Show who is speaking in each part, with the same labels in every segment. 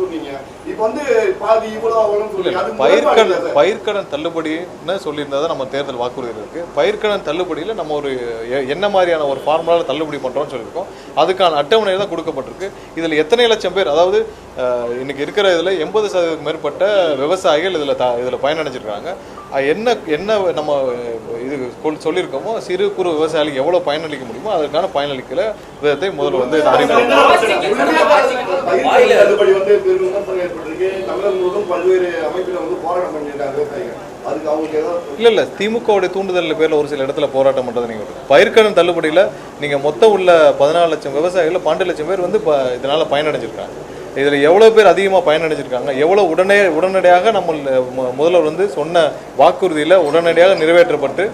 Speaker 1: சொன்னீங்க. இப்போ வந்து பாதி இவ்வளவு ஆகணும்னு சொல்றீங்க.
Speaker 2: பயிர்க்கடன் தள்ளுபடின்னு சொல்லியிருந்தா நம்ம தேர்தல் வாக்குறுதி இருக்கு. பயிர்க்கடன் தள்ளுபடியில் நம்ம ஒரு என்ன மாதிரியான ஒரு ஃபார்முலாவில் தள்ளுபடி பண்ணுறோம்னு சொல்லியிருக்கோம். அதுக்கான அட்டவணை தான் கொடுக்கப்பட்டிருக்கு. இதில் எத்தனை லட்சம் பேர், அதாவது இன்னைக்கு இருக்கிற இதில் 80% மேற்பட்ட விவசாயிகள் இதில் பயனடைஞ்சிருக்காங்க. என்ன நம்ம இது சொல்லியிருக்கோமோ சிறு குறு விவசாயிகளுக்கு எவ்வளோ பயனளிக்க முடியுமோ அதற்கான பயனளிக்கிற விதத்தை முதல்ல வந்து இல்ல திமுகவுடைய தூண்டுதல் பேர்ல ஒரு சில இடத்துல போராட்டம் பண்றது நீங்க பயிர்க்கடன் தள்ளுபடியில நீங்க மொத்தம் உள்ள 14 லட்சம் விவசாயிகள் 12 லட்சம் பேர் வந்து இதனால பயனடைஞ்சிருக்காங்க. இதில் எவ்வளோ பேர் அதிகமாக பயனடைஞ்சிருக்காங்க, எவ்வளோ உடனடியாக நம்ம முதல்வர் வந்து சொன்ன வாக்குறுதியில் உடனடியாக நிறைவேற்றப்பட்டு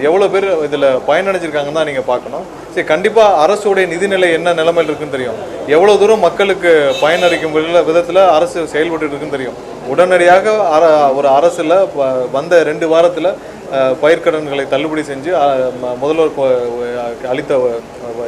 Speaker 2: எவ்வளோ பேர் இதில் பயனடைஞ்சிருக்காங்கன்னு தான் நீங்கள் பார்க்கணும். சரி, கண்டிப்பாக அரசுடைய நிதிநிலை என்ன நிலைமையில் இருக்குன்னு தெரியும். எவ்வளோ தூரம் மக்களுக்கு பயனளிக்கும் விதத்தில் அரசு செயல்பட்டு இருக்குன்னு தெரியும். உடனடியாக ஒரு அரசில் வந்த 2 வாரத்தில் பயிர்க்கடன்களை தள்ளுபடி செஞ்சு முதல்வர் அளித்த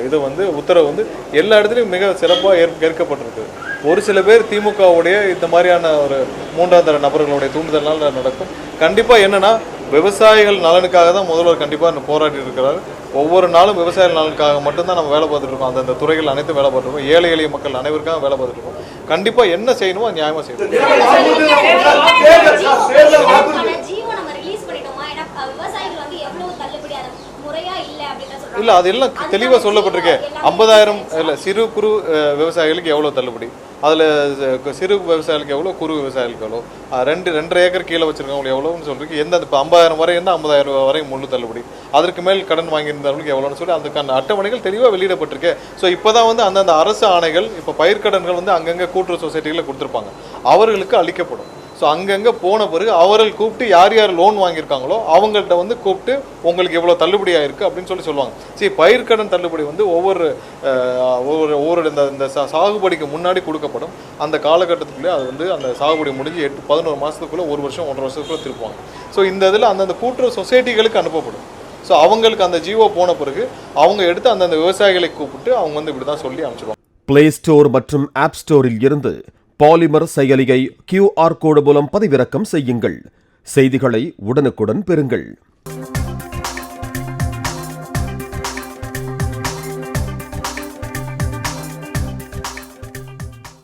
Speaker 2: இது வந்து உத்தரவு வந்து எல்லா இடத்துலையும் மிக சிறப்பாக ஏற்கப்பட்டிருக்கு. ஒரு சில பேர் திமுகவுடைய இந்த மாதிரியான ஒரு 3ஆம் தர நபர்களுடைய தூண்டுதல்னால நடக்கும். கண்டிப்பாக என்னன்னா விவசாயிகள் நலனுக்காக தான் முதல்வர் கண்டிப்பாக போராடி இருக்கிறார். ஒவ்வொரு நாளும் விவசாயிகள் நலனுக்காக மட்டும்தான் நம்ம வேலை பார்த்துட்டு இருக்கோம். அந்தந்த துறைகள் அனைத்தும் வேலை பார்த்துருக்கோம். ஏழை எளிய மக்கள் அனைவருக்காக வேலை பார்த்துட்டு இருக்கோம். கண்டிப்பாக என்ன செய்யணுமோ நியாயமாக செய்யணும். இல்லை, அது எல்லாம் தெளிவாக சொல்லப்பட்டிருக்கு. 50,000 இல்லை சிறு குறு விவசாயிகளுக்கு எவ்வளோ தள்ளுபடி, அதில் சிறு விவசாயிகளுக்கு எவ்வளோ, குறு விவசாயிகளுக்கு எவ்வளோ, 2.5 ஏக்கர் கீழே வச்சிருக்கவங்களுக்கு எவ்வளோன்னு சொல்லிருக்கு. எந்த இப்போ 50,000 வரை இருந்தால் 50,000 வரை முழு தள்ளுபடி, அதற்கு மேல் கடன் வாங்கியிருந்தவங்களுக்கு எவ்வளோன்னு சொல்லி அதுக்கான அட்டவணைகள் தெளிவாக வெளியிடப்பட்டிருக்கு. ஸோ இப்போ தான் வந்து அந்தந்த அரசு ஆணைகள் இப்போ பயிர்க்கடன்கள் வந்து அங்கங்கே கூட்டுறவு சொசைட்டியில் கொடுத்துருப்பாங்க, அவர்களுக்கு அளிக்கப்படும். ஸோ அங்கங்கே போன பிறகு அவர்கள் கூப்பிட்டு யார் யார் லோன் வாங்கியிருக்காங்களோ அவங்கள்ட்ட வந்து கூப்பிட்டு உங்களுக்கு எவ்வளோ தள்ளுபடி ஆயிருக்கு அப்படின்னு சொல்லுவாங்க. சரி, பயிர்க்கடன் தள்ளுபடி வந்து ஒவ்வொரு இந்த சாகுபடிக்கு முன்னாடி கொடுக்கப்படும். அந்த காலகட்டத்துக்குள்ளே அது வந்து அந்த சாகுபடி முடிஞ்சு 11 மாதத்துக்குள்ளே 1 வருஷம் 1.5 வருஷத்துக்குள்ளே திருப்புவாங்க. ஸோ இந்த இதில் அந்தந்த கூட்டுறவு சொசைட்டிகளுக்கு அனுப்பப்படும். ஸோ அவங்களுக்கு அந்த ஜிஓ போன பிறகு அவங்க எடுத்து அந்தந்த விவசாயிகளை கூப்பிட்டு அவங்க வந்து இப்படி தான் சொல்லி அனுப்பிச்சிடுவாங்க.
Speaker 3: பிளே ஸ்டோர் மற்றும் ஆப் ஸ்டோரில் இருந்து பாலிமர் செயலியை QR கோடு மூலம் பதிவிறக்கம் செய்யுங்கள். செய்திகளை உடனுக்குடன் பெறுங்கள்.